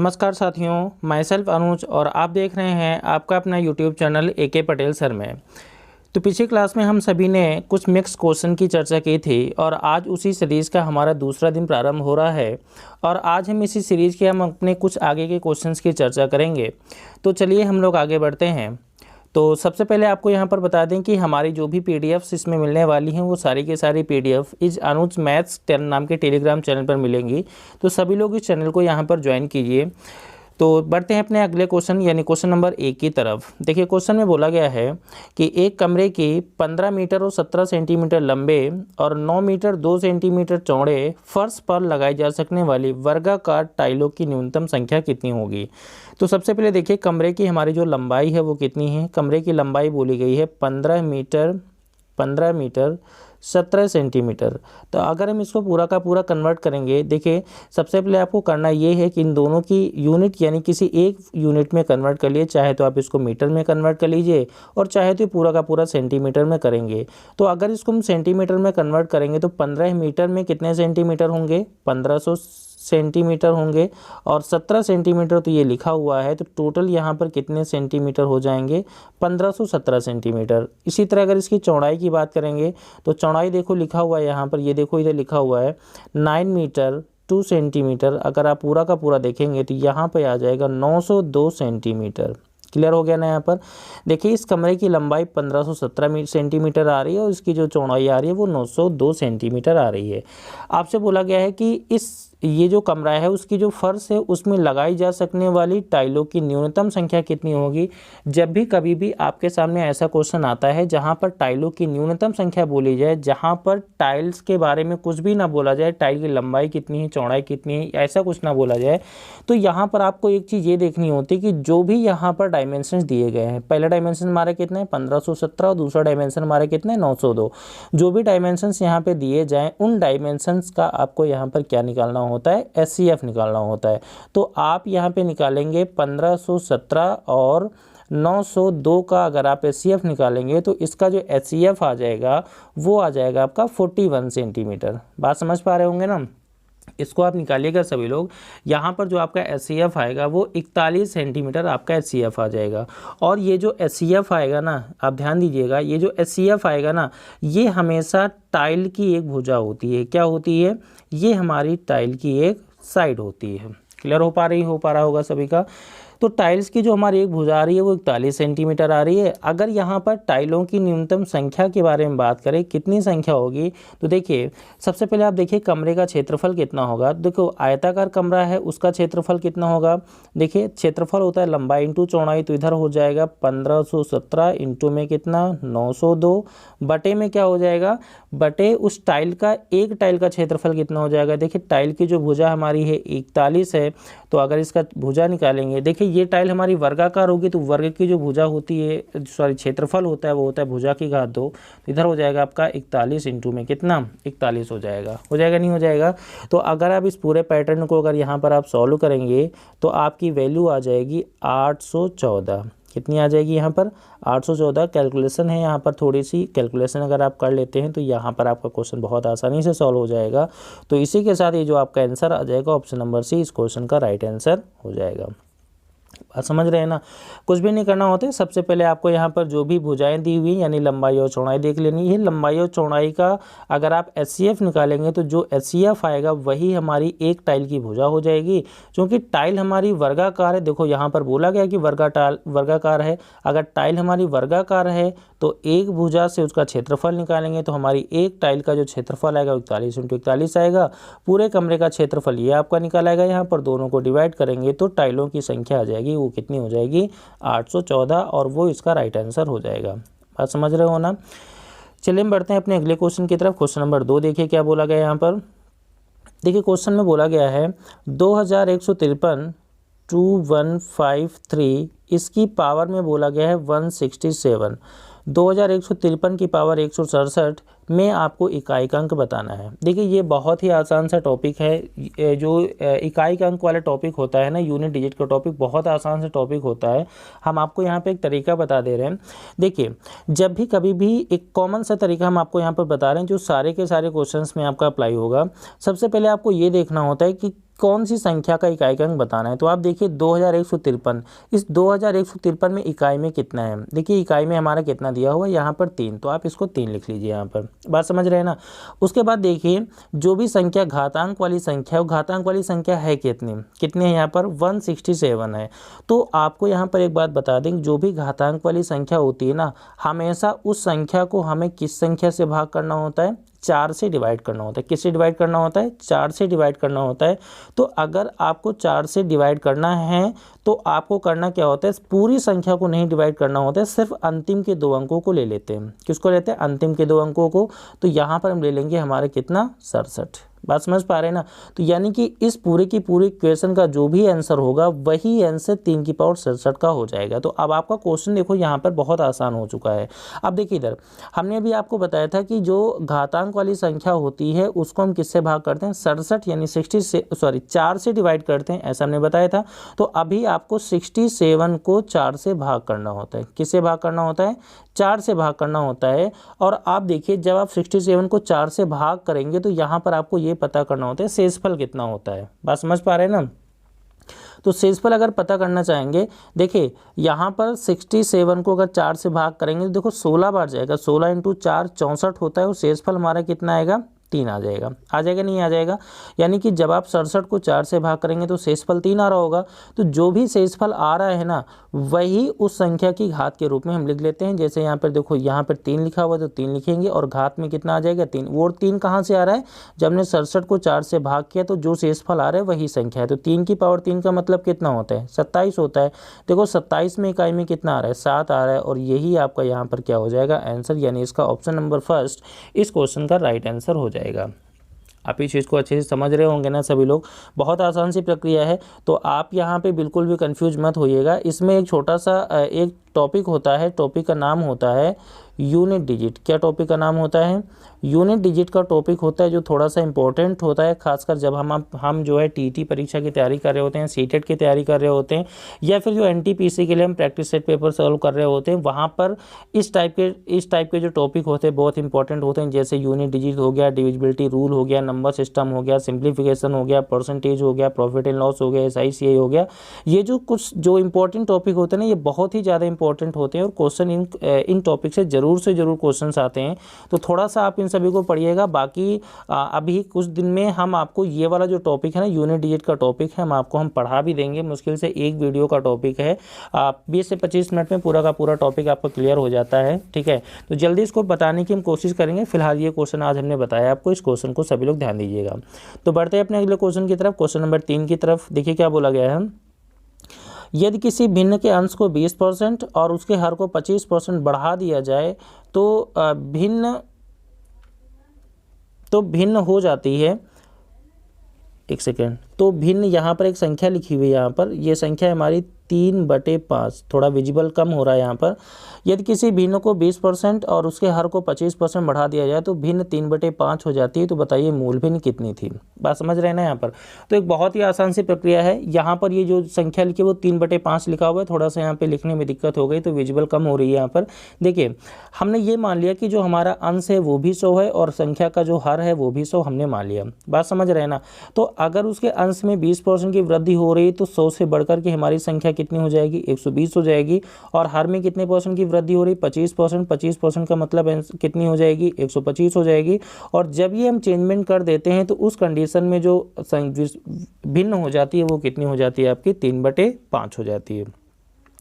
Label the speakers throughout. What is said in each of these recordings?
Speaker 1: नमस्कार साथियों, my self अनुज और आप देख रहे हैं आपका अपना YouTube channel AK Patel sir में। तो पिछली क्लास में हम सभी ने कुछ मिक्स क्वेश्चन की चर्चा की थी और आज उसी सीरीज़ का हमारा दूसरा दिन प्रारंभ हो रहा है और आज हम इसी सीरीज़ के अपने कुछ आगे के क्वेश्चंस की चर्चा करेंगे। तो चलिए हम लोग आगे बढ़ते हैं। तो सबसे पहले आपको यहाँ पर बता दें कि हमारी जो भी PDFs इसमें मिलने वाली हैं वो सारी की सारी PDF इस अनुज मैथ्स 10 नाम के टेलीग्राम चैनल पर मिलेंगी। तो सभी लोग इस चैनल को यहाँ पर ज्वाइन कीजिए। तो बढ़ते हैं अपने अगले क्वेश्चन यानी क्वेश्चन नंबर 1 की तरफ। देखिए क्वेश्चन में बोला गया है कि एक कमरे के 15 मीटर और 17 सेंटीमीटर लंबे और 9 मीटर 2 सेंटीमीटर चौड़े फर्श पर लगाई जा सकने वाली वर्गाकार टाइलों की न्यूनतम संख्या कितनी होगी। तो सबसे पहले देखिए कमरे की हमारी जो लंबाई है वो कितनी है। कमरे की लंबाई बोली गई है 15 मीटर 17 सेंटीमीटर। तो अगर हम इसको पूरा का पूरा कन्वर्ट करेंगे, देखिए सबसे पहले आपको करना ये है कि इन दोनों की यूनिट यानी किसी एक यूनिट में कन्वर्ट कर लिए। चाहे तो आप इसको मीटर में कन्वर्ट कर लीजिए और चाहे तो पूरा का पूरा सेंटीमीटर में करेंगे। तो अगर इसको हम सेंटीमीटर में कन्वर्ट करेंगे तो 15 मीटर में कितने सेंटीमीटर होंगे, 1500 सेंटीमीटर होंगे और 17 सेंटीमीटर तो ये लिखा हुआ है। तो टोटल यहाँ पर कितने सेंटीमीटर हो जाएंगे, 1517 सेंटीमीटर। इसी तरह अगर इसकी चौड़ाई की बात करेंगे तो चौड़ाई देखो लिखा हुआ है यहाँ पर, ये देखो इधर लिखा हुआ है 9 मीटर 2 सेंटीमीटर। अगर आप पूरा का पूरा देखेंगे तो यहाँ पर आ जाएगा 902 सेंटीमीटर। क्लियर हो गया ना। यहाँ पर देखिए इस कमरे की लंबाई 1517 सेंटीमीटर आ रही है और इसकी जो चौड़ाई आ रही है वो 902 सेंटीमीटर आ रही है। आपसे बोला गया है कि ये जो कमरा है उसकी जो फर्श है उसमें लगाई जा सकने वाली टाइलों की न्यूनतम संख्या कितनी होगी। जब भी कभी भी आपके सामने ऐसा क्वेश्चन आता है जहाँ पर टाइलों की न्यूनतम संख्या बोली जाए, जहाँ पर टाइल्स के बारे में कुछ भी ना बोला जाए, टाइल की लंबाई कितनी है चौड़ाई कितनी है ऐसा कुछ ना बोला जाए, तो यहाँ पर आपको एक चीज़ ये देखनी होती है कि जो भी यहाँ पर डायमेंशन दिए गए हैं, पहला डायमेंशन हमारे कितने हैं 1517 और दूसरा डायमेंशन हमारे कितने 902, जो भी डायमेंशंस यहाँ पे दिए जाएं उन डायमेंशंस का आपको यहाँ पर क्या निकालना होता है, SCF निकालना होता है। तो आप यहाँ पे निकालेंगे 1517 और 902 का अगर आप SCF निकालेंगे तो इसका जो SCF आ जाएगा वो आ जाएगा आपका 41 सेंटीमीटर। बात समझ पा रहे होंगे ना। इसको आप निकालिएगा सभी लोग। यहाँ पर जो आपका SCF आएगा वो 41 सेंटीमीटर आपका SCF आ जाएगा। और ये जो SCF आएगा ना, आप ध्यान दीजिएगा, ये जो SCF आएगा ना ये हमेशा टाइल की एक भुजा होती है। क्या होती है, ये हमारी टाइल की एक साइड होती है। क्लियर हो पा रहा होगा सभी का। तो टाइल्स की जो हमारी एक भुजा आ रही है वो 41 सेंटीमीटर आ रही है। अगर यहाँ पर टाइलों की न्यूनतम संख्या के बारे में बात करें कितनी संख्या होगी, तो देखिए सबसे पहले आप देखिए कमरे का क्षेत्रफल कितना होगा। देखो आयताकार कमरा है उसका क्षेत्रफल कितना होगा। देखिए क्षेत्रफल होता है लंबाई इंटू चौड़ाई, तो इधर हो जाएगा 1517 इंटू में कितना 902 बटे में क्या हो जाएगा, बटे उस टाइल का एक टाइल का क्षेत्रफल कितना हो जाएगा। देखिए टाइल की जो भुजा हमारी है 41 है, तो अगर इसका भुजा निकालेंगे, देखिए ये टाइल हमारी वर्गाकार होगी तो वर्ग की जो भुजा होती है, सॉरी क्षेत्रफल होता है वो होता है भुजा की घात 2। तो इधर हो जाएगा आपका 41 इंटू में कितना 41 हो जाएगा नहीं हो जाएगा। तो अगर आप इस पूरे पैटर्न को अगर यहाँ पर आप सॉल्व करेंगे तो आपकी वैल्यू आ जाएगी 814। कितनी आ जाएगी यहाँ पर 814। कैलकुलेशन है यहाँ पर, थोड़ी सी कैलकुलेशन अगर आप कर लेते हैं तो यहाँ पर आपका क्वेश्चन बहुत आसानी से सॉल्व हो जाएगा। तो इसी के साथ ये जो आपका आंसर आ जाएगा ऑप्शन नंबर C इस क्वेश्चन का राइट आंसर हो जाएगा। बात समझ रहे हैं ना। कुछ भी नहीं करना होता है, सबसे पहले आपको यहाँ पर जो भी भुजाएं दी हुई यानी लंबाई और चौड़ाई देख लेनी है। लंबाई और चौड़ाई का अगर आप SCF निकालेंगे तो जो SCF आएगा वही हमारी एक टाइल की भुजा हो जाएगी। क्योंकि टाइल हमारी वर्गाकार है, देखो यहाँ पर बोला गया कि वर्गाकार है। अगर टाइल हमारी वर्गाकार है तो एक भुजा से उसका क्षेत्रफल निकालेंगे तो हमारी एक टाइल का जो क्षेत्रफल आएगा 41 इंटू 41 आएगा। पूरे कमरे का क्षेत्रफल ये आपका निकाला यहाँ पर, दोनों को डिवाइड करेंगे तो टाइलों की संख्या आ जाएगी, वो कितनी हो जाएगी 814 और वो इसका राइट आंसर हो जाएगा। बात समझ रहे हो ना। चलिए हम बढ़ते हैं अपने अगले क्वेश्चन की तरफ। क्वेश्चन नंबर 2 देखिए क्या बोला गया यहाँ पर। देखिए क्वेश्चन में बोला गया है 2153 2153 इसकी पावर में बोला गया है 167। 2153 की पावर 167 में आपको इकाई का अंक बताना है। देखिए ये बहुत ही आसान सा टॉपिक है। जो इकाई का अंक वाला टॉपिक होता है ना, यूनिट डिजिट का टॉपिक बहुत आसान सा टॉपिक होता है। हम आपको यहाँ पे एक तरीका बता दे रहे हैं। देखिए जब भी कभी भी एक कॉमन सा तरीका हम आपको यहाँ पर बता रहे हैं जो सारे के सारे क्वेश्चंस में आपका अप्लाई होगा। सबसे पहले आपको ये देखना होता है कि कौन सी संख्या का इकाई का अंक बताना है। तो आप देखिए 2153, इस 2153 में इकाई में कितना है। देखिए इकाई में हमारा कितना दिया हुआ है यहाँ पर 3, तो आप इसको 3 लिख लीजिए यहाँ पर। बात समझ रहे हैं ना। उसके बाद देखिए जो भी संख्या घातांक वाली संख्या है, वो घातांक वाली संख्या है कितनी है यहाँ पर 167 है। तो आपको यहाँ पर एक बात बता दें, जो भी घातांक वाली संख्या होती है ना, हमेशा उस संख्या को हमें किस संख्या से भाग करना होता है, 4 से डिवाइड करना होता है। किससे डिवाइड करना होता है, 4 से डिवाइड करना होता है। तो अगर आपको 4 से डिवाइड करना है तो आपको करना क्या होता है, पूरी संख्या को नहीं डिवाइड करना होता है, सिर्फ अंतिम के 2 अंकों को ले लेते हैं। किसको लेते हैं, अंतिम के 2 अंकों को। तो यहाँ पर हम ले लेंगे हमारे कितना 67। बात समझ पा रहे हैं ना। तो यानी कि इस पूरे की पूरी इक्वेशन का जो भी आंसर होगा वही आंसर 3 की पावर 67 का हो जाएगा। तो अब आपका क्वेश्चन देखो यहाँ पर बहुत आसान हो चुका है। अब देखिए इधर हमने अभी आपको बताया था कि जो घातांक वाली संख्या होती है उसको हम किससे भाग करते हैं, 67 यानी 4 से डिवाइड करते हैं, ऐसा हमने बताया था। तो अभी आपको 67 को 4 से भाग करना होता है। किससे भाग करना होता है, 4 से भाग करना होता है। और आप देखिए जब आप 67 को 4 से भाग करेंगे तो यहाँ पर आपको ये पता करना होता है शेषफल कितना होता है। बात समझ पा रहे हैं ना। तो शेषफल अगर पता करना चाहेंगे, देखिए यहाँ पर 67 को अगर 4 से भाग करेंगे तो देखो 16 बार जाएगा, 16 इंटू 4 64 होता है। और शेषफल हमारा कितना आएगा, 3 आ जाएगा। आ जाएगा नहीं आ जाएगा। यानी कि जब आप 67 को 4 से भाग करेंगे तो शेषफल 3 आ रहा होगा। तो जो भी शेषफल आ रहा है ना, वही उस संख्या की घात के रूप में हम लिख लेते हैं। जैसे यहाँ पर देखो, यहाँ पर 3 लिखा हुआ है तो 3 लिखेंगे और घात में कितना आ जाएगा 3। वो 3 कहाँ से आ रहा है, जब हमने 67 को 4 से भाग किया तो जो शेषफल आ रहा है वही संख्या है। तो 3 की पावर 3 का मतलब कितना होता है, 27 होता है। देखो 27 में इकाई में कितना आ रहा है, 7 आ रहा है। और यही आपका यहाँ पर क्या हो जाएगा आंसर, यानी इसका ऑप्शन नंबर फर्स्ट इस क्वेश्चन का राइट आंसर हो जाएगा। आप इस चीज़ को अच्छे से समझ रहे होंगे ना सभी लोग। बहुत आसान सी प्रक्रिया है, तो आप यहाँ पे बिल्कुल भी कंफ्यूज मत होइएगा। इसमें एक छोटा सा एक टॉपिक होता है, टॉपिक का नाम होता है यूनिट डिजिट। क्या टॉपिक का नाम होता है, यूनिट डिजिट का टॉपिक होता है, जो थोड़ा सा इंपॉर्टेंट होता है, खासकर जब हम जो है टीटी परीक्षा की तैयारी कर रहे होते हैं, सीटेट की तैयारी कर रहे होते हैं, या फिर जो एनटीपीसी के लिए हम प्रैक्टिस सेट पेपर सॉल्व कर रहे होते हैं, वहाँ पर इस टाइप के जो टॉपिक होते हैं बहुत इंपॉर्टेंट होते हैं। जैसे यूनिट डिजिट हो गया, डिविजिबिलिटी रूल हो गया, नंबर सिस्टम हो गया, सिंप्लीफिकेशन हो गया, परसेंटेज हो गया, प्रॉफिट एंड लॉस हो गया, SICI हो गया। ये जो कुछ जो इंपॉर्टेंट टॉपिक होते हैं ना, ये बहुत ही ज़्यादा इंपॉर्टेंट होते हैं और क्वेश्चन इन टॉपिक से ज़रूर क्वेश्चंस आते हैं। तो थोड़ा सा आप इन सभी को पढ़िएगा। बाकी अभी कुछ दिन में हम आपको ये वाला जो टॉपिक है ना, यूनिट डिजिट का टॉपिक है, हम पढ़ा भी देंगे। मुश्किल से एक वीडियो का टॉपिक है, 20 से 25 मिनट में पूरा का पूरा टॉपिक आपको क्लियर हो जाता है। ठीक है, तो जल्दी इसको बताने की हम कोशिश करेंगे। फिलहाल ये क्वेश्चन आज हमने बताया आपको, इस क्वेश्चन को सभी लोग ध्यान दीजिएगा। तो बढ़ते हैं अपने अगले क्वेश्चन की तरफ, क्वेश्चन नंबर 3 की तरफ। देखिए क्या बोला गया है, यदि किसी भिन्न के अंश को 20% और उसके हर को 25% बढ़ा दिया जाए तो भिन्न हो जाती है। एक सेकेंड, तो भिन्न यहाँ पर एक संख्या लिखी हुई है, यहाँ पर ये संख्या हमारी 3/5, थोड़ा विजिबल कम हो रहा है यहाँ पर। यदि किसी भिन्न को 20% और उसके हर को 25% बढ़ा दिया जाए तो भिन्न 3/5 हो जाती है। तो बताइए मूल भिन्न कितनी थी। बात समझ रहे हैं ना यहाँ पर। तो एक बहुत ही आसान सी प्रक्रिया है। यहाँ पर ये जो संख्या लिखी है वो 3/5 लिखा हुआ है, थोड़ा सा यहाँ पे लिखने में दिक्कत हो गई तो विजिबल कम हो रही है यहाँ पर। देखिए हमने ये मान लिया कि जो हमारा अंश है वो भी 100 है और संख्या का जो हर है वो भी 100 हमने मान लिया। बात समझ रहे हैं ना। तो अगर उसके अंश में 20% की वृद्धि हो रही है तो 100 से बढ़कर के हमारी संख्या कितनी हो जाएगी, 120 हो जाएगी। और हर में कितने परसेंट की वृद्धि हो रही, 25%। 25% का मतलब कितनी हो जाएगी, 125 हो जाएगी। और जब ये हम चेंजमेंट कर देते हैं तो उस कंडीशन में जो भिन्न हो जाती है वो कितनी हो जाती है, आपकी 3/5 हो जाती है।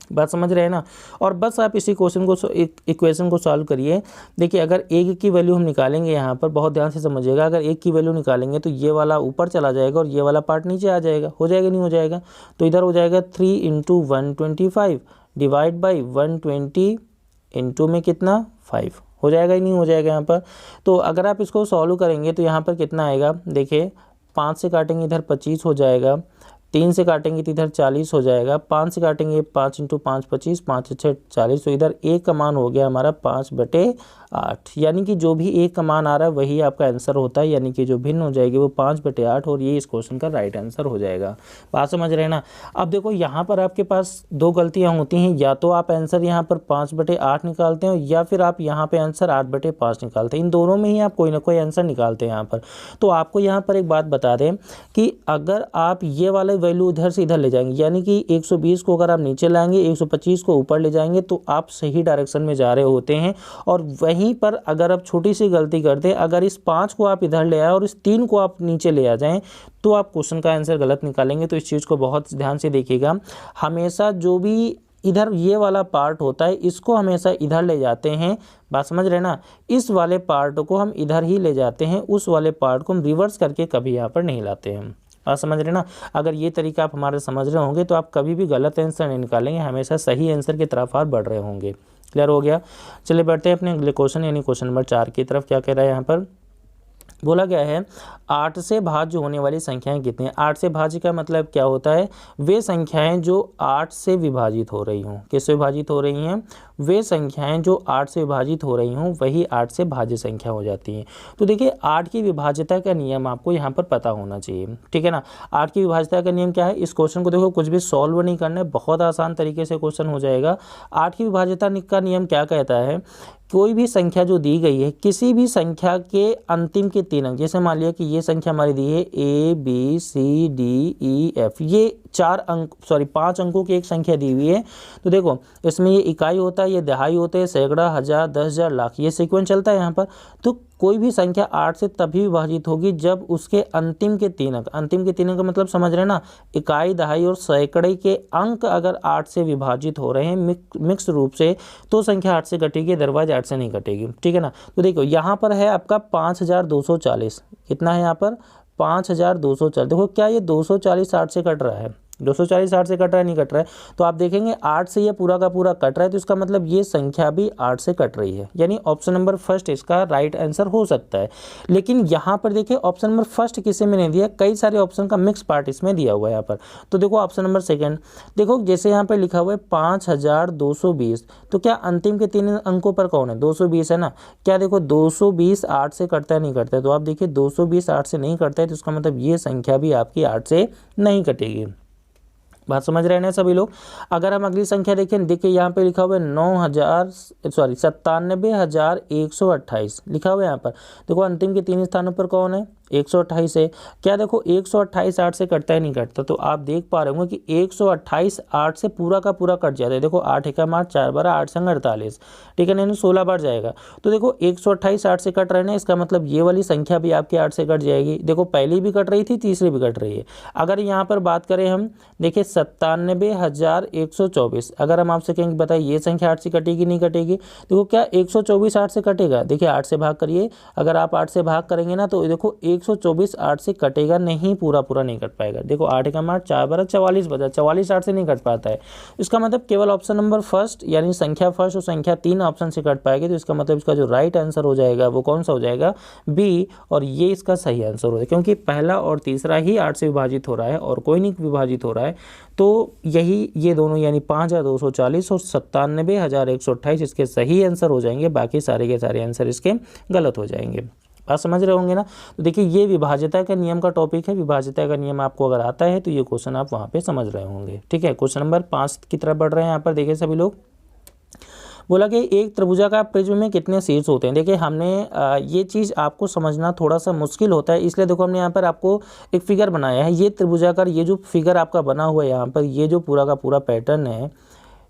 Speaker 1: बात समझ रहे हैं ना। और बस आप इसी इक्वेशन को सॉल्व करिए। देखिए अगर 1 की वैल्यू हम निकालेंगे, यहाँ पर बहुत ध्यान से समझिएगा, अगर 1 की वैल्यू निकालेंगे तो ये वाला ऊपर चला जाएगा और ये वाला पार्ट नीचे आ जाएगा। हो जाएगा नहीं हो जाएगा, तो इधर हो जाएगा 3 × 125 डिवाइड बाई 120 इंटू में कितना 5 हो जाएगा ही नहीं हो जाएगा यहाँ पर। तो अगर आप इसको सॉल्व करेंगे तो यहाँ पर कितना आएगा, देखिए 5 से काटेंगे इधर 25 हो जाएगा, 3 से काटेंगे तो इधर 40 हो जाएगा, 5 से काटेंगे 5 × 5 25, 5 × 6 40। तो इधर 1 का मान हो गया हमारा 5/8। 8, यानी कि जो भी एक का मान आ रहा है वही आपका आंसर होता है, यानी कि जो भिन्न हो जाएगी वो 5/8 और ये इस क्वेश्चन का राइट आंसर हो जाएगा। बात समझ रहे हैं ना। अब देखो यहाँ पर आपके पास दो गलतियाँ होती हैं, या तो आप आंसर यहाँ पर 5/8 निकालते हो या फिर आप यहाँ पे आंसर 8/5 निकालते हैं। इन दोनों में ही आप कोई ना कोई आंसर निकालते हैं यहाँ पर। तो आपको यहाँ पर एक बात बता दें कि अगर आप ये वाले वैल्यू इधर से इधर ले जाएंगे, यानी कि 120 को अगर आप नीचे लाएंगे, 125 को ऊपर ले जाएंगे, तो आप सही डायरेक्शन में जा रहे होते हैं। और वहीं पर अगर आप छोटी सी गलती करते हैं, अगर इस 5 को आप इधर ले आए और इस 3 को आप नीचे ले आ जाएं, तो आप क्वेश्चन का आंसर गलत निकालेंगे। तो इस चीज़ को बहुत ध्यान से देखिएगा। हमेशा जो भी इधर ये वाला पार्ट होता है इसको हमेशा इधर ले जाते हैं। बात समझ रहे ना। इस वाले पार्ट को हम इधर ही ले जाते हैं, उस वाले पार्ट को हम रिवर्स करके कभी यहाँ पर नहीं लाते हैं। बात समझ रहे ना। अगर ये तरीका आप हमारे समझ रहे होंगे तो आप कभी भी गलत आंसर नहीं निकालेंगे, हमेशा सही आंसर की तरफ आप बढ़ रहे होंगे। क्लियर हो गया। चलिए बढ़ते हैं अपने अगले क्वेश्चन यानी क्वेश्चन नंबर 4 की तरफ। क्या कह रहा है यहाँ पर, बोला गया है 8 से भाज्य होने वाली संख्याएं कितनी हैं। 8 से भाज्य का मतलब क्या होता है, वे संख्याएं जो 8 से विभाजित हो रही हों। किससे विभाजित हो रही हैं, वे संख्याएं जो 8 से विभाजित हो रही हों वही 8 से भाज्य संख्या हो जाती हैं। तो देखिए 8 की विभाज्यता का नियम आपको यहाँ पर पता होना चाहिए, ठीक है ना। 8 की विभाज्यता का नियम क्या है, इस क्वेश्चन को देखो कुछ भी सॉल्व नहीं करना है, बहुत आसान तरीके से क्वेश्चन हो जाएगा। 8 की विभाज्यता का नियम क्या कहता है, कोई भी संख्या जो दी गई है, किसी भी संख्या के अंतिम के 3 अंक, जैसे मान लिया कि ये संख्या हमारी दी है ABCDEF, ये 5 अंकों की एक संख्या दी हुई है। तो देखो इसमें ये इकाई होता है, ये दहाई होते हैं, सैकड़ा, हजार, 10,000, लाख, ये सीक्वेंस चलता है यहाँ पर। तो कोई भी संख्या 8 से तभी विभाजित होगी जब उसके अंतिम के 3 अंक, अंतिम के 3 अंक मतलब समझ रहे हैं ना, इकाई, दहाई और सैकड़े के अंक अगर 8 से विभाजित हो रहे हैं मिक्स रूप से, तो संख्या 8 से कटेगी, अदरवाइज 8 से नहीं कटेगी, ठीक है ना। तो देखो यहाँ पर है आपका 5240, कितना है यहाँ पर 5240। देखो क्या ये 240 8 से कट रहा है, 240 8 से कट रहा है, नहीं कट रहा है। तो आप देखेंगे 8 से ये पूरा का पूरा कट रहा है, तो इसका मतलब ये संख्या भी 8 से कट रही है, यानी ऑप्शन नंबर फर्स्ट इसका राइट आंसर हो सकता है। लेकिन यहाँ पर देखिए ऑप्शन नंबर फर्स्ट किसी में नहीं दिया, कई सारे ऑप्शन का मिक्स पार्ट इसमें दिया हुआ है यहाँ पर। तो देखो ऑप्शन नंबर सेकेंड, देखो जैसे यहाँ पर लिखा हुआ है 5220, तो क्या अंतिम के 3 अंकों पर कौन है, 220 है ना। क्या देखो 220 8 से कटता है, नहीं कटता है। तो आप देखिए 220 8 से नहीं कटता है, तो इसका मतलब ये संख्या भी आपकी 8 से नहीं कटेगी। बात समझ रहे हैं सभी लोग। अगर हम अगली संख्या देखें, देखिए यहाँ पे लिखा हुआ है 97,128 लिखा हुआ है यहाँ पर। देखो अंतिम के 3 स्थानों पर कौन है, 128 है। क्या देखो 128 8 से कटता है, नहीं कटता। तो आप देख पा रहे होंगे कि 128 8 से पूरा का पूरा कट जाता है। देखो 8 एकम 8, 4 12, 8 संग 48, ठीक है ना, 16 बार जाएगा। तो देखो 128 8 से कट रहे हैं, इसका मतलब ये वाली संख्या भी आपकी 8 से कट जाएगी। देखो पहली भी कट रही थी, तीसरी भी कट रही है। अगर यहाँ पर बात करें हम, देखिए 97,124, अगर हम आपसे कहेंगे बताइए ये संख्या 8 से कटेगी नहीं कटेगी। देखो क्या 124 8 से कटेगा, देखिए 8 से भाग करिए, अगर आप 8 से भाग करेंगे ना तो देखो 124 8 से कटेगा नहीं, पूरा पूरा नहीं कट पाएगा। देखो 8 एकम 8, 4 12, 44 बचा, 44 8 से नहीं कट पाता है। इसका मतलब केवल ऑप्शन नंबर फर्स्ट यानी संख्या फर्स्ट और संख्या 3 ऑप्शन से कट पाएगी। तो इसका मतलब इसका जो राइट आंसर हो जाएगा वो कौन सा हो जाएगा, बी, और ये इसका सही आंसर हो जाएगा, क्योंकि पहला और तीसरा ही 8 से विभाजित हो रहा है और कोई नहीं विभाजित हो रहा है। तो यही ये दोनों यानी 5240 और 97,128 इसके सही आंसर हो जाएंगे, बाकी सारे के सारे आंसर इसके गलत हो जाएंगे। बात समझ रहे होंगे ना। तो देखिए ये विभाज्यता का नियम का टॉपिक है, विभाज्यता का नियम आपको अगर आता है तो ये क्वेश्चन आप वहाँ पे समझ रहे होंगे, ठीक है। क्वेश्चन नंबर 5 की तरफ बढ़ रहे हैं। यहाँ पर देखिए सभी लोग, बोला कि एक त्रिभुजाकार प्रिज्म में कितने शीर्ष होते हैं। देखिए हमने ये चीज़ आपको समझना थोड़ा सा मुश्किल होता है, इसलिए देखो हमने यहाँ पर आपको एक फिगर बनाया है। ये त्रिभुजाकार, ये जो फिगर आपका बना हुआ है यहाँ पर, ये जो पूरा का पूरा पैटर्न है,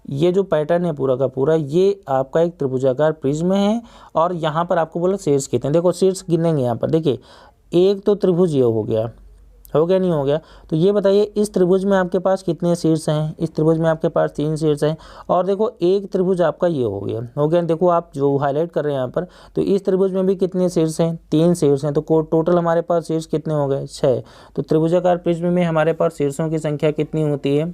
Speaker 1: ये जो पैटर्न है पूरा का पूरा, ये आपका एक त्रिभुजाकार प्रिज्म है। और यहाँ पर आपको बोला शीर्ष कितने, देखो शीर्ष गिनेंगे यहाँ पर। देखिए एक तो त्रिभुज ये हो गया नहीं हो गया। तो ये बताइए इस त्रिभुज में आपके पास कितने शीर्ष हैं, इस त्रिभुज में आपके पास 3 शीर्ष हैं। और देखो एक त्रिभुज आपका ये हो गया। देखो आप जो हाईलाइट कर रहे हैं यहाँ पर, तो इस त्रिभुज में भी कितने शीर्ष हैं, 3 शीर्ष हैं। तो टोटल हमारे पास शीर्ष कितने हो गए, 6। तो त्रिभुजाकार प्रिज्म में हमारे पास शीर्षों की संख्या कितनी होती है,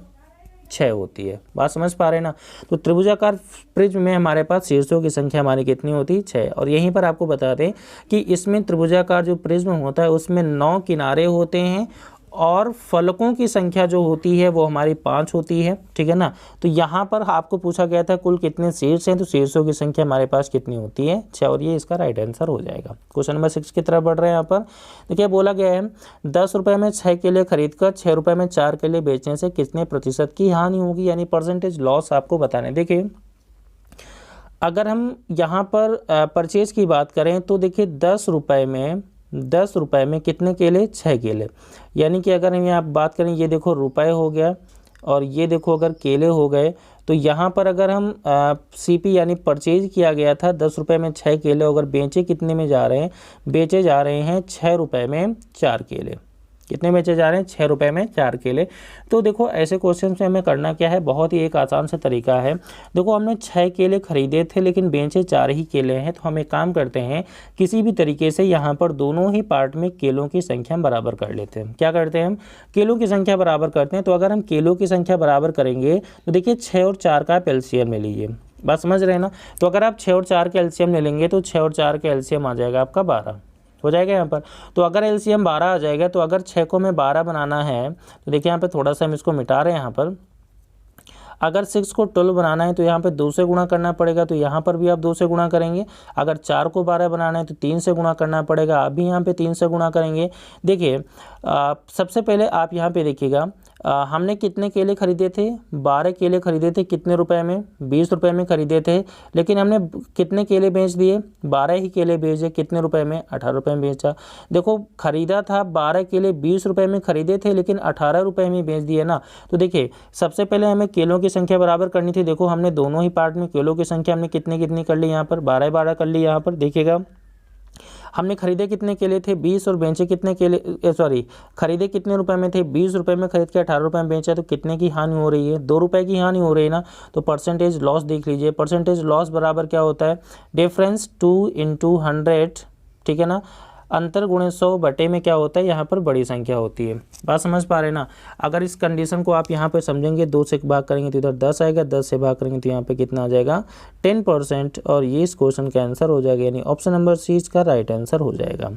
Speaker 1: 6 होती है। बात समझ पा रहे हैं ना। तो त्रिभुजाकार प्रिज्म में हमारे पास शीर्षों की संख्या हमारी कितनी होती है, 6। और यहीं पर आपको बता दें कि इसमें त्रिभुजाकार जो प्रिज्म होता है उसमें 9 किनारे होते हैं और फलकों की संख्या जो होती है वो हमारी 5 होती है, ठीक है ना। तो यहाँ पर आपको पूछा गया था कुल कितने शीर्ष हैं, तो शीर्षों की संख्या हमारे पास कितनी होती है, 6, और ये इसका राइट आंसर हो जाएगा। क्वेश्चन नंबर 6 की तरफ बढ़ रहे हैं। यहाँ पर देखिए बोला गया है 10 रुपये में 6 केले खरीद कर 6 रुपये में 4 केले बेचने से कितने प्रतिशत की हानि होगी, यानी परसेंटेज लॉस आपको बताने। देखिए अगर हम यहाँ पर परचेज की बात करें तो देखिए 10 रुपये में कितने केले, 6 केले, यानी कि अगर हम यहाँ बात करें, ये देखो रुपए हो गया और ये देखो अगर केले हो गए, तो यहाँ पर अगर हम सीपी यानी परचेज किया गया था 10 रुपये में 6 केले, अगर बेचे कितने में जा रहे हैं, बेचे जा रहे हैं 6 रुपये में 4 केले। कितने बेचे जा रहे हैं, 6 रुपये में 4 केले। तो देखो ऐसे क्वेश्चन में हमें करना क्या है, बहुत ही एक आसान सा तरीका है। देखो हमने 6 केले खरीदे थे लेकिन बेचे 4 ही केले हैं, तो हम एक काम करते हैं, किसी भी तरीके से यहाँ पर दोनों ही पार्ट में केलों की संख्या बराबर कर लेते हैं। क्या करते हैं हम, केलों की संख्या बराबर करते हैं। तो अगर हम केलों की संख्या बराबर करेंगे तो देखिए 6 और 4 का आप एलसीएम ले लीजिए, बात समझ रहे हैं ना। तो अगर आप 6 और 4 के एलसीएम ले लेंगे तो 6 और 4 के एलसीएम आ जाएगा आपका 12 हो जाएगा यहाँ पर। तो अगर एलसीएम 12 आ जाएगा, तो अगर 6 को हमें 12 बनाना है तो देखिए यहाँ पे थोड़ा सा हम इसको मिटा रहे हैं। यहाँ पर अगर 6 को 12 बनाना है तो यहाँ पे 2 से गुणा करना पड़ेगा, तो यहाँ पर भी आप 2 से गुणा करेंगे। अगर 4 को 12 बनाना है तो 3 से गुणा करना पड़ेगा, आप भी यहाँ पे 3 से गुणा करेंगे। देखिए सबसे पहले आप यहाँ पे देखिएगा, हमने कितने केले खरीदे थे, 12 केले खरीदे थे, कितने रुपए में, 20 रुपए में खरीदे थे। लेकिन हमने कितने केले बेच दिए, 12 ही केले बेचे, कितने रुपए में, 18 रुपए में बेचा। देखो खरीदा था 12 केले 20 रुपए में खरीदे थे, लेकिन 18 रुपए में बेच दिए ना। तो देखिए सबसे पहले हमें केलों की संख्या बराबर करनी थी। देखो हमने दोनों ही पार्ट में केलों की संख्या हमने कितनी कितनी कर ली, यहाँ पर 12 कर ली। यहाँ पर देखिएगा हमने खरीदे कितने केले थे, 20, और बेचे कितने केले, खरीदे कितने रुपए में थे, 20 रुपए में खरीद के 18 रुपए में बेचा, तो कितने की हानि हो रही है, 2 रुपए की हानि हो रही है ना। तो परसेंटेज लॉस देख लीजिए, परसेंटेज लॉस बराबर क्या होता है, डिफरेंस 2 × 100, ठीक है ना। अंतर गुणे 100 बटे में क्या होता है, यहाँ पर बड़ी संख्या होती है। बात समझ पा रहे ना। अगर इस कंडीशन को आप यहाँ पे समझेंगे, 2 से भाग करेंगे तो इधर 10 आएगा, 10 से भाग करेंगे तो यहाँ पे कितना आ जाएगा, 10%, और ये इस क्वेश्चन का आंसर हो जाएगा, यानी ऑप्शन नंबर सी इसका राइट आंसर हो जाएगा।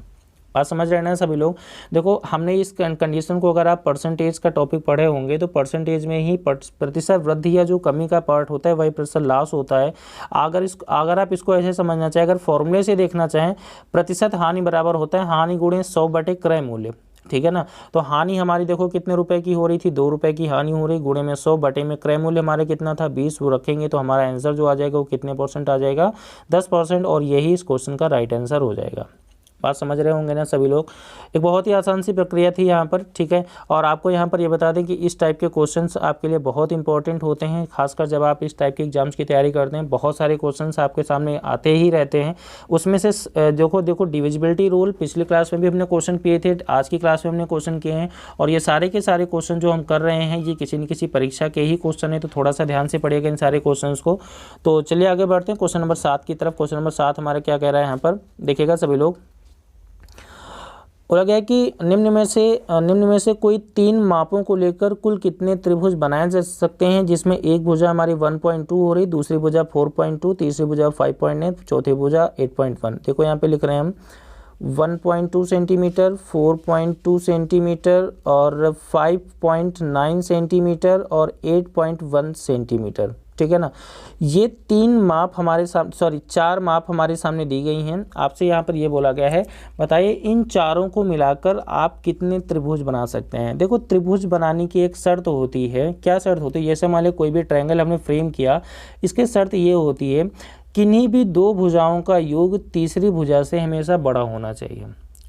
Speaker 1: बात समझ रहे हैं ना सभी लोग। देखो हमने इस कंडीशन को, अगर आप परसेंटेज का टॉपिक पढ़े होंगे तो परसेंटेज में ही प्रतिशत वृद्धि या जो कमी का पार्ट होता है वही प्रतिशत लॉस होता है। अगर आप इसको ऐसे समझना चाहें, अगर फॉर्मूले से देखना चाहें, प्रतिशत हानि बराबर होता है हानि गुणे 100 बटे क्रय मूल्य, ठीक है ना। तो हानि हमारी देखो कितने रुपए की हो रही थी, 2 रुपए की हानि हो रही, गुणे में 100 बटे में क्रय मूल्य हमारे कितना था 20, वो रखेंगे तो हमारा आंसर जो आ जाएगा वो कितने % आ जाएगा, 10%, और यही इस क्वेश्चन का राइट आंसर हो जाएगा। बात समझ रहे होंगे ना सभी लोग। एक बहुत ही आसान सी प्रक्रिया थी यहाँ पर, ठीक है। और आपको यहाँ पर ये बता दें कि इस टाइप के क्वेश्चंस आपके लिए बहुत इंपॉर्टेंट होते हैं, खासकर जब आप इस टाइप के एग्जाम्स की तैयारी करते हैं। बहुत सारे क्वेश्चंस आपके सामने आते ही रहते हैं, उसमें से देखो डिविजिबिलिटी रूल पिछली क्लास में भी हमने क्वेश्चन किए थे, आज की क्लास में हमने क्वेश्चन किए हैं, और ये सारे के सारे क्वेश्चन जो हम कर रहे हैं ये किसी न किसी परीक्षा के ही क्वेश्चन है, तो थोड़ा सा ध्यान से पढ़िएगा इन सारे क्वेश्चन को। तो चलिए आगे बढ़ते हैं क्वेश्चन नंबर 7 की तरफ। क्वेश्चन नंबर 7 हमारा क्या कह रहा है यहाँ पर, देखिएगा सभी लोग। बोला गया है कि निम्न में से कोई 3 मापों को लेकर कुल कितने त्रिभुज बनाए जा सकते हैं, जिसमें एक भुजा हमारी 1.2 हो रही, दूसरी भुजा 4.2, तीसरी भुजा 5.8, चौथी भुजा 8.1। देखो यहाँ पे लिख रहे हैं हम 1.2 सेंटीमीटर, 4.2 सेंटीमीटर, और 5.9 सेंटीमीटर, और 8.1 सेंटीमीटर, ठीक है ना। ये 4 माप हमारे सामने दी गई हैं। आपसे यहाँ पर ये बोला गया है, बताइए इन चारों को मिलाकर आप कितने त्रिभुज बना सकते हैं। देखो त्रिभुज बनाने की एक शर्त होती है, क्या शर्त होती है, जैसे मान लो कोई भी ट्रायंगल हमने फ्रेम किया, इसकी शर्त ये होती है किन्हीं भी 2 भुजाओं का योग तीसरी भुजा से हमेशा बड़ा होना चाहिए।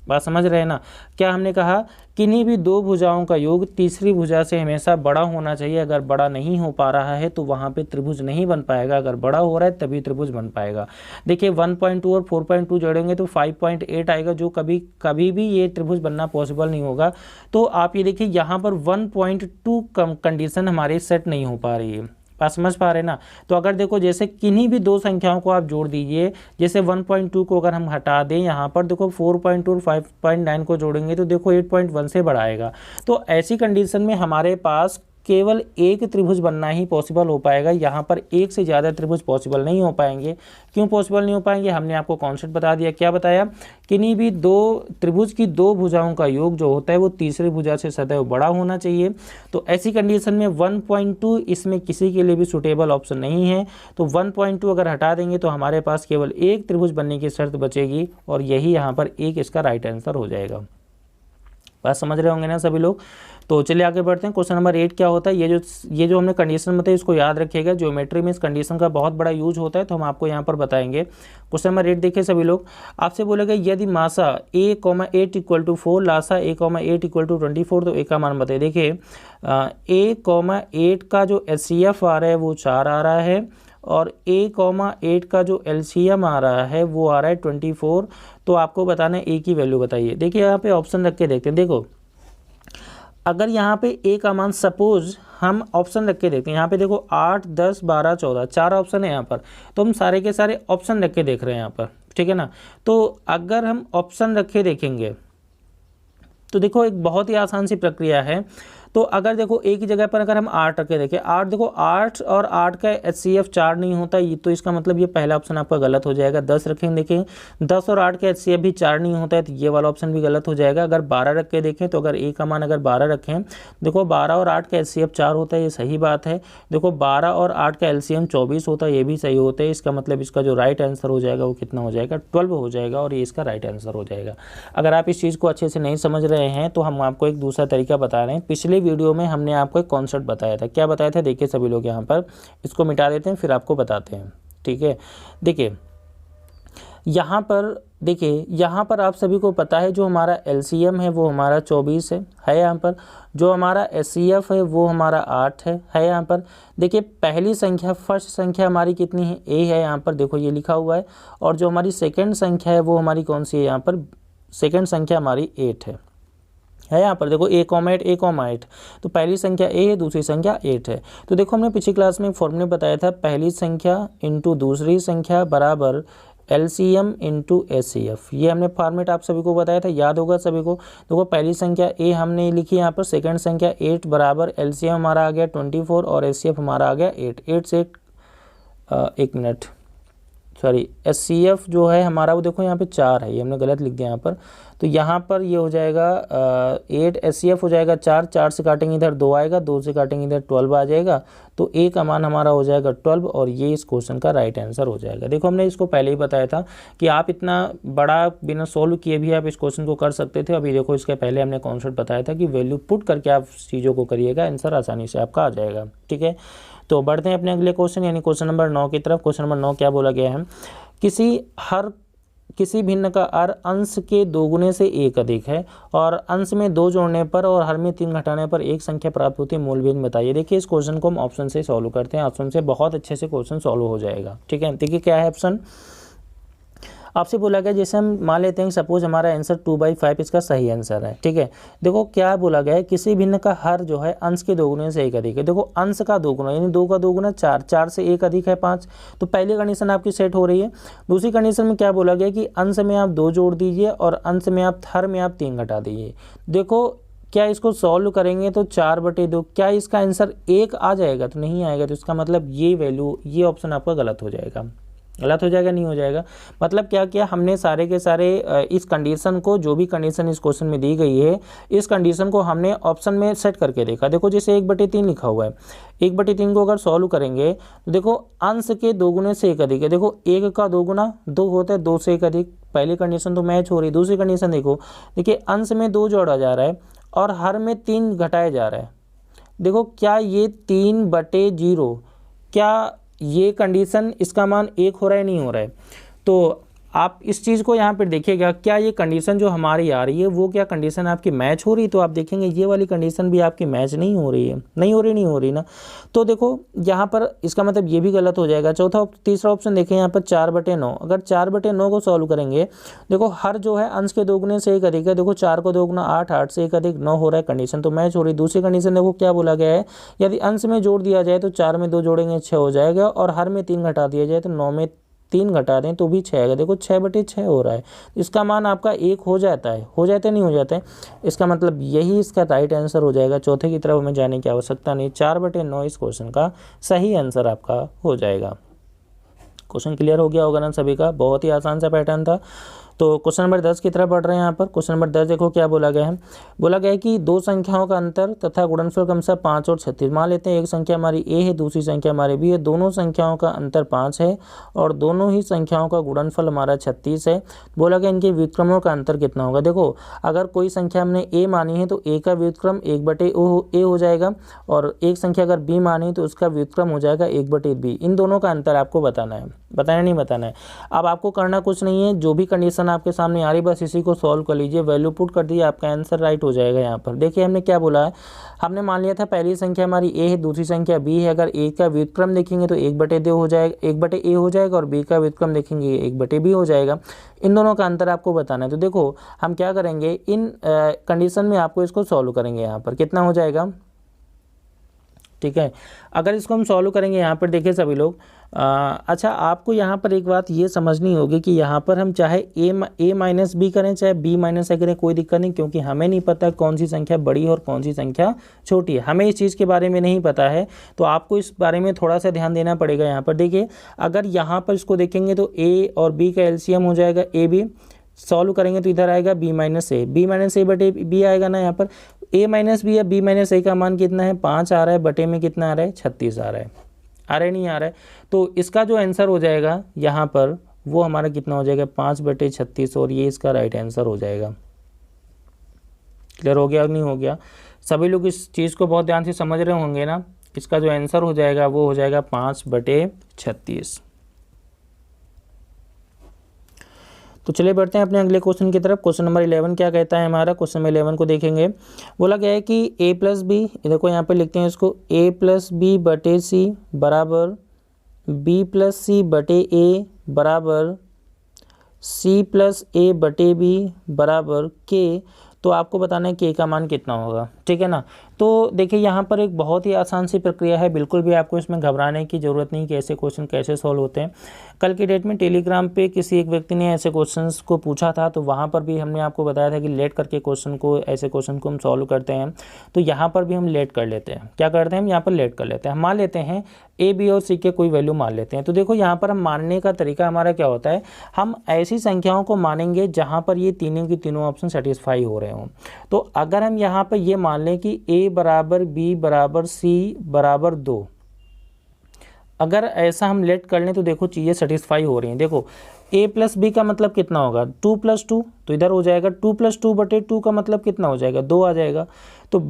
Speaker 1: बात समझ रहे हैं ना। क्या हमने कहा, किन्हीं भी 2 भुजाओं का योग तीसरी भुजा से हमेशा बड़ा होना चाहिए। अगर बड़ा नहीं हो पा रहा है तो वहाँ पे त्रिभुज नहीं बन पाएगा, अगर बड़ा हो रहा है तभी त्रिभुज बन पाएगा। देखिए 1.2 और 4.2 जोड़ेंगे तो 5.8 आएगा, जो कभी भी ये त्रिभुज बनना पॉसिबल नहीं होगा। तो आप ये देखिए यहाँ पर 1.2 कंडीशन हमारी सेट नहीं हो पा रही है। बात समझ पा रहे हैं ना। तो अगर देखो जैसे किन्हीं भी 2 संख्याओं को आप जोड़ दीजिए, जैसे 1.2 को अगर हम हटा दें, यहाँ पर देखो 4.2 और 5.9 को जोड़ेंगे तो देखो 8.1 से बढ़ाएगा। तो ऐसी कंडीशन में हमारे पास केवल एक त्रिभुज बनना ही पॉसिबल हो पाएगा। यहाँ पर एक से ज़्यादा त्रिभुज पॉसिबल नहीं हो पाएंगे। क्यों पॉसिबल नहीं हो पाएंगे? हमने आपको कॉन्सेप्ट बता दिया। क्या बताया? किन्हीं भी दो त्रिभुज की दो भुजाओं का योग जो होता है वो तीसरी भुजा से सदैव बड़ा होना चाहिए। तो ऐसी कंडीशन में 1.2 इसमें किसी के लिए भी सुटेबल ऑप्शन नहीं है। तो 1.2 अगर हटा देंगे तो हमारे पास केवल एक त्रिभुज बनने की शर्त बचेगी और यही यहाँ पर एक इसका राइट आंसर हो जाएगा। बात समझ रहे होंगे ना सभी लोग? तो चलिए आगे बढ़ते हैं। क्वेश्चन नंबर 8 क्या होता है? ये जो हमने कंडीशन बताई इसको याद रखिएगा। ज्योमेट्री में इस कंडीशन का बहुत बड़ा यूज होता है, तो हम आपको यहाँ पर बताएंगे। क्वेश्चन नंबर 8 देखिए सभी लोग, आपसे बोलेगा यदि मासा a,8 = 4, लासा a,8 = 24, तो a का मान बताइए। देखिए a,8 का जो HCF आ रहा है वो 4 आ रहा है और a,8 का जो LCM आ रहा है वो आ रहा है 24। तो आपको बताना है a की वैल्यू बताइए। देखिए यहाँ पे ऑप्शन रख के देखते हैं। देखो अगर यहाँ पे a का मान सपोज हम ऑप्शन रख के देखते हैं, यहाँ पे देखो 8, 10, 12, 14 4 ऑप्शन है यहाँ पर, तो हम सारे के सारे ऑप्शन रख के देख रहे हैं यहाँ पर, ठीक है ना। तो अगर हम ऑप्शन रख के देखेंगे तो देखो एक बहुत ही आसान सी प्रक्रिया है। तो अगर देखो एक ही जगह पर अगर हम 8 रख के देखें, 8 देखो 8 और 8 का HCF 4 नहीं होता, ये तो इसका मतलब ये पहला ऑप्शन आपका गलत हो जाएगा। 10 रखें देखें, 10 और 8 का HCF भी 4 नहीं होता है, तो ये वाला ऑप्शन भी गलत हो जाएगा। अगर 12 रख के देखें तो अगर a का मान अगर 12 रखें, देखो 12 और 8 का HCF 4 होता है, ये सही बात है। देखो 12 और 8 का LCM 24 होता है, ये भी सही होता है। इसका मतलब इसका जो राइट आंसर हो जाएगा वो कितना हो जाएगा? 12 हो जाएगा और ये इसका राइट आंसर हो जाएगा। अगर आप इस चीज़ को अच्छे से नहीं समझ रहे हैं तो हम आपको एक दूसरा तरीका बता रहे हैं। पिछले वीडियो में हमने आपको एक कॉन्सेप्ट बताया था। क्या बताया था? देखिए सभी लोग यहाँ पर, इसको मिटा देते हैं फिर आपको बताते हैं, ठीक है। देखिए यहाँ पर, देखिए यहाँ पर आप सभी को पता है जो हमारा LCM है वो हमारा 24 है यहाँ पर। जो हमारा HCF है वो हमारा 8 है यहाँ पर। देखिए पहली संख्या, फर्स्ट संख्या हमारी कितनी है? a है यहाँ पर, देखो ये लिखा हुआ है। और जो हमारी सेकंड संख्या है वो हमारी कौन सी है? यहाँ पर सेकंड संख्या हमारी 8 है यहाँ पर। देखो a,8 तो पहली संख्या a है, दूसरी संख्या 8 है। तो देखो हमने पिछली क्लास में एक फॉर्मूले बताया था, पहली संख्या इंटू दूसरी संख्या बराबर LCM इंटू HCF। ये हमने फॉर्मेट आप सभी को बताया था, याद होगा सभी को। देखो पहली संख्या a हमने लिखी यहाँ पर, सेकंड संख्या 8 बराबर LCM हमारा आ गया 24 और HCF हमारा आ गया 8 से एक मिनट, सॉरी HCF जो है हमारा वो देखो यहाँ पे 4 है, ये हमने गलत लिख दिया यहाँ पर। तो यहाँ पर ये हो जाएगा 8, HCF हो जाएगा 4 से काटेंगे इधर 2 आएगा, 2 से काटेंगे इधर 12 आ जाएगा। तो a का मान हमारा हो जाएगा 12 और ये इस क्वेश्चन का राइट आंसर हो जाएगा। देखो हमने इसको पहले ही बताया था कि आप इतना बड़ा बिना सोल्व किए भी आप इस क्वेश्चन को कर सकते थे। अभी देखो इसके पहले हमने कॉन्सेप्ट बताया था कि वैल्यू पुट करके आप चीज़ों को करिएगा, आंसर आसानी से आपका आ जाएगा, ठीक है। तो बढ़ते हैं अपने अगले क्वेश्चन यानी क्वेश्चन नंबर 9 की तरफ। क्वेश्चन नंबर 9 क्या बोला गया है? किसी भिन्न का हर अंश के दोगुने से एक अधिक है और अंश में 2 जोड़ने पर और हर में 3 घटाने पर एक संख्या प्राप्त होती है, मूल भिन्न बताइए। देखिए इस क्वेश्चन को हम ऑप्शन से सॉल्व करते हैं, ऑप्शन से बहुत अच्छे से क्वेश्चन सॉल्व हो जाएगा, ठीक है। देखिए क्या है ऑप्शन, आपसे बोला गया जैसे हम मान लेते हैं सपोज हमारा आंसर 2/5 इसका सही आंसर है, ठीक है। देखो क्या बोला गया है, किसी भिन्न का हर जो है अंश के दोगुने से एक अधिक है। देखो अंश का दोगुना यानी 2 का दोगुना 4, 4 से एक अधिक है 5, तो पहली कंडीशन आपकी सेट हो रही है। दूसरी कंडीशन में क्या बोला गया कि अंश में आप 2 जोड़ दीजिए और अंश में आप हर में आप 3 घटा दीजिए। देखो क्या इसको सॉल्व करेंगे तो 4/2, क्या इसका आंसर 1 आ जाएगा? तो नहीं आएगा। तो इसका मतलब ये वैल्यू, ये ऑप्शन आपका गलत हो जाएगा। गलत हो जाएगा, नहीं हो जाएगा। मतलब क्या किया हमने सारे के सारे इस कंडीशन को, जो भी कंडीशन इस क्वेश्चन में दी गई है, इस कंडीशन को हमने ऑप्शन में सेट करके देखा। देखो जैसे 1/3 लिखा हुआ है, 1/3 को अगर सॉल्व करेंगे तो देखो अंश के दोगुने से एक अधिक है। देखो 1 का दोगुना 2 होता है, 2 से एक अधिक, पहली कंडीशन तो मैच हो रही। दूसरी कंडीशन देखो, देखिए अंश में 2 जोड़ा जा रहा है और हर में 3 घटाया जा रहा है। देखो क्या ये 3/0, क्या ये कंडीशन इसका मान 1 हो रहा है, नहीं हो रहा है? तो आप इस चीज़ को यहाँ पर देखिएगा, क्या ये कंडीशन जो हमारी आ रही है वो क्या कंडीशन आपकी मैच हो रही? तो आप देखेंगे ये वाली कंडीशन भी आपकी मैच नहीं हो रही है, नहीं हो रही ना। तो देखो यहाँ पर इसका मतलब ये भी गलत हो जाएगा। तीसरा ऑप्शन देखें यहाँ पर 4/9, अगर 4/9 को सॉल्व करेंगे, देखो हर जो है अंश के दोगुने से एक अधिक है। देखो 4 को दोगुना 8, 8 से एक अधिक 9 हो रहा है, कंडीशन तो मैच हो रही। दूसरी कंडीशन देखो क्या बोला गया है, यदि अंश में जोड़ दिया जाए तो 4 में 2 जोड़ेंगे 6 हो जाएगा और हर में 3 घटा दिया जाए तो 9 में 3 घटा दें तो भी 6 आएगा। देखो 6/6 हो रहा है, इसका मान आपका 1 हो जाता है, नहीं हो जाता है, इसका मतलब यही इसका राइट आंसर हो जाएगा। चौथे की तरफ हमें जाने की आवश्यकता नहीं, 4/9 इस क्वेश्चन का सही आंसर आपका हो जाएगा। क्वेश्चन क्लियर हो गया होगा ना सभी का, बहुत ही आसान सा पैटर्न था। तो क्वेश्चन नंबर 10 की तरफ बढ़ रहे हैं। यहाँ पर क्वेश्चन नंबर 10 देखो क्या बोला गया है। बोला गया है कि दो संख्याओं का अंतर तथा गुणनफल क्रमशः 5 और 36। मान लेते हैं एक संख्या हमारी a है, दूसरी संख्या हमारी b है, दोनों संख्याओं का अंतर 5 है और दोनों ही संख्याओं का गुणनफल हमारा 36 है। बोला गया इनके व्युत्क्रमों का अंतर कितना होगा। देखो अगर कोई संख्या हमने a मानी है तो a का व्युत्क्रम 1/a हो जाएगा, और एक संख्या अगर b मानी तो उसका व्युत्क्रम हो जाएगा 1/b। इन दोनों का अंतर आपको बताना है, बताना नहीं बताना है। अब आपको करना कुछ नहीं है, जो भी कंडीशन आपके सामने आ रही बस इसी को सॉल्व कर लीजिए, वैल्यू पुट कर दिए, आपका आंसर राइट हो जाएगा। यहाँ पर देखिए हमने क्या बोला है, हमने मान लिया था पहली संख्या हमारी a है, दूसरी संख्या b है। अगर a का व्युत्क्रम देखेंगे तो 1/2 हो जाएगा, 1/a हो जाएगा, और b का व्युत्क्रम देखेंगे 1/b हो जाएगा। इन दोनों का अंतर आपको बताना है। तो देखो हम क्या करेंगे, इन कंडीशन में आपको इसको सॉल्व करेंगे। यहाँ पर कितना हो जाएगा, ठीक है। अगर इसको हम सॉल्व करेंगे यहाँ पर देखिए सभी लोग, अच्छा आपको यहाँ पर एक बात ये समझनी होगी कि यहाँ पर हम चाहे a माइनस बी करें चाहे b माइनस a करें कोई दिक्कत नहीं, क्योंकि हमें नहीं पता कौन सी संख्या बड़ी है और कौन सी संख्या छोटी है, हमें इस चीज़ के बारे में नहीं पता है। तो आपको इस बारे में थोड़ा सा ध्यान देना पड़ेगा। यहाँ पर देखिए अगर यहाँ पर इसको देखेंगे तो a और b का एलसीएम हो जाएगा ab, सॉल्व करेंगे तो इधर आएगा b माइनस a बटे b आएगा ना। यहाँ पर a माइनस बी या b माइनस a का मान कितना है, 5 आ रहा है, बटे में कितना आ रहा है, 36 आ रहा है, आ रहा है नहीं आ रहा है। तो इसका जो आंसर हो जाएगा यहाँ पर वो हमारा कितना हो जाएगा, 5/36, और ये इसका राइट आंसर हो जाएगा। क्लियर हो गया नहीं हो गया, सभी लोग इस चीज़ को बहुत ध्यान से समझ रहे होंगे ना। इसका जो आंसर हो जाएगा वो हो जाएगा 5/36। तो चलिए बढ़ते हैं अपने अगले क्वेश्चन की तरफ। क्वेश्चन नंबर 11 क्या कहता है हमारा, क्वेश्चन नंबर 11 को देखेंगे। बोला गया है कि a प्लस बी, देखो यहाँ पे लिखते हैं इसको, a प्लस बी बटे सी बराबर b प्लस सी बटे a बराबर c प्लस a बटे b बराबर k। तो आपको बताना है k का मान कितना होगा, ठीक है ना। तो देखिए यहाँ पर एक बहुत ही आसान सी प्रक्रिया है, बिल्कुल भी आपको इसमें घबराने की ज़रूरत नहीं कि ऐसे क्वेश्चन कैसे सॉल्व होते हैं। कल की डेट में टेलीग्राम पे किसी एक व्यक्ति ने ऐसे क्वेश्चंस को पूछा था, तो वहाँ पर भी हमने आपको बताया था कि लेट करके क्वेश्चन को, ऐसे क्वेश्चन को हम सॉल्व करते हैं। तो यहाँ पर भी हम लेट कर लेते हैं, क्या करते हैं हम यहाँ पर लेट कर लेते हैं। हम मान लेते हैं a b और c के कोई वैल्यू मान लेते हैं। तो देखो यहाँ पर हम मानने का तरीका हमारा क्या होता है, हम ऐसी संख्याओं को मानेंगे जहाँ पर ये तीनों की तीनों ऑप्शन सेटिस्फाई हो रहे हों। तो अगर हम यहाँ पर ये मान लें कि a बराबर b बराबर c बराबर 2, अगर ऐसा हम लेट कर लें तो देखो चीज़ें सेटिस्फाई हो रही हैं। देखो a प्लस बी का मतलब कितना होगा, 2 + 2, तो इधर हो जाएगा 2 + 2/2 का मतलब कितना हो जाएगा, 2 आ जाएगा। तो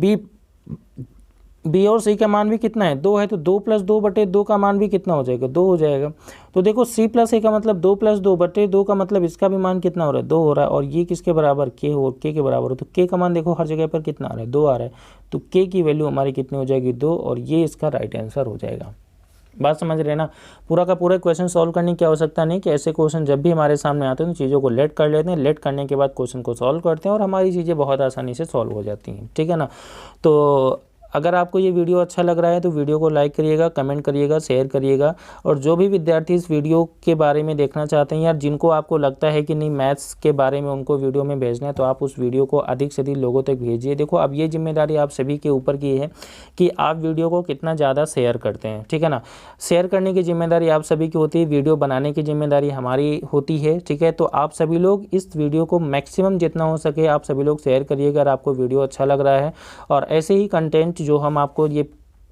Speaker 1: b और c का मान भी कितना है, 2 है, तो 2 + 2/2 का मान भी कितना हो जाएगा, 2 हो जाएगा। तो देखो c + a का मतलब 2 + 2/2 का मतलब इसका भी मान कितना हो रहा है, 2 हो रहा है, और ये किसके बराबर, k के बराबर हो। तो k का मान देखो हर जगह पर कितना आ रहा है, 2 आ रहा है। तो k की वैल्यू हमारी कितनी हो जाएगी, 2, और ये इसका राइट आंसर हो जाएगा। बात समझ रहे ना। पूरा का पूरा क्वेश्चन सॉल्व करने की आवश्यकता नहीं कि ऐसे क्वेश्चन जब भी हमारे सामने आते हैं तो चीज़ों को लेट कर लेते हैं, लेट करने के बाद क्वेश्चन को सॉल्व करते हैं और हमारी चीज़ें बहुत आसानी से सॉल्व हो जाती हैं, ठीक है ना। तो अगर आपको ये वीडियो अच्छा लग रहा है तो वीडियो को लाइक करिएगा, कमेंट करिएगा, शेयर करिएगा। और जो भी विद्यार्थी इस वीडियो के बारे में देखना चाहते हैं, या जिनको आपको लगता है कि नहीं मैथ्स के बारे में उनको वीडियो में भेजना है, तो आप उस वीडियो को अधिक से अधिक लोगों तक भेजिए। देखो अब ये जिम्मेदारी आप सभी के ऊपर की है कि आप वीडियो को कितना ज़्यादा शेयर करते हैं, ठीक है ना। शेयर करने की जिम्मेदारी आप सभी की होती है, वीडियो बनाने की जिम्मेदारी हमारी होती है, ठीक है। तो आप सभी लोग इस वीडियो को मैक्सिमम जितना हो सके आप सभी लोग शेयर करिएगा अगर आपको वीडियो अच्छा लग रहा है। और ऐसे ही कंटेंट जो हम आपको ये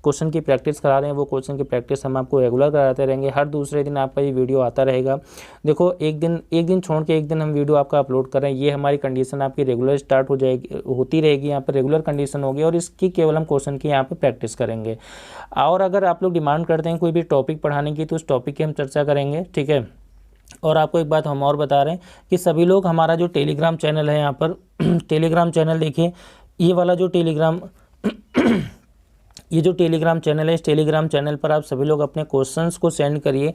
Speaker 1: क्वेश्चन की प्रैक्टिस करा रहे हैं, वो क्वेश्चन की प्रैक्टिस हम आपको रेगुलर कराते रहेंगे। हर दूसरे दिन आपका ये वीडियो आता रहेगा। देखो एक दिन छोड़ के एक दिन हम वीडियो आपका अपलोड कर रहे हैं, ये हमारी कंडीशन आपकी रेगुलर स्टार्ट हो जाएगी, होती रहेगी। यहाँ पर रेगुलर कंडीशन होगी और इसकी केवल हम क्वेश्चन की यहाँ पर प्रैक्टिस करेंगे। और अगर आप लोग डिमांड करते हैं कोई भी टॉपिक पढ़ाने की तो उस टॉपिक की हम चर्चा करेंगे, ठीक है। और आपको एक बात हम और बता रहे हैं कि सभी लोग हमारा जो टेलीग्राम चैनल है, यहाँ पर टेलीग्राम चैनल देखिए, ये वाला जो टेलीग्राम चैनल है, इस टेलीग्राम चैनल पर आप सभी लोग अपने क्वेश्चंस को सेंड करिए।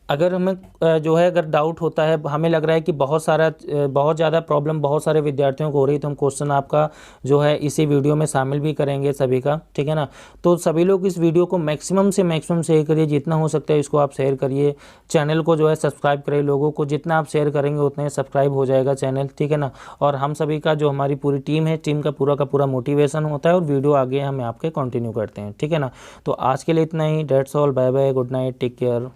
Speaker 1: अगर हमें जो है अगर डाउट होता है, हमें लग रहा है कि बहुत ज़्यादा प्रॉब्लम बहुत सारे विद्यार्थियों को हो रही है, तो हम क्वेश्चन आपका जो है इसी वीडियो में शामिल भी करेंगे सभी का, ठीक है ना। तो सभी लोग इस वीडियो को मैक्सिमम से मैक्सिमम शेयर करिए, जितना हो सकता है इसको आप शेयर करिए। चैनल को जो है सब्सक्राइब करिए, लोगों को जितना आप शेयर करेंगे उतना ही सब्सक्राइब हो जाएगा चैनल, ठीक है ना। और हम सभी का जो हमारी पूरी टीम है, टीम का पूरा मोटिवेशन होता है और वीडियो आगे हम आपके कंटिन्यू करते हैं, ठीक है ना। तो आज के लिए इतना ही। That's all, bye bye, good night, take care.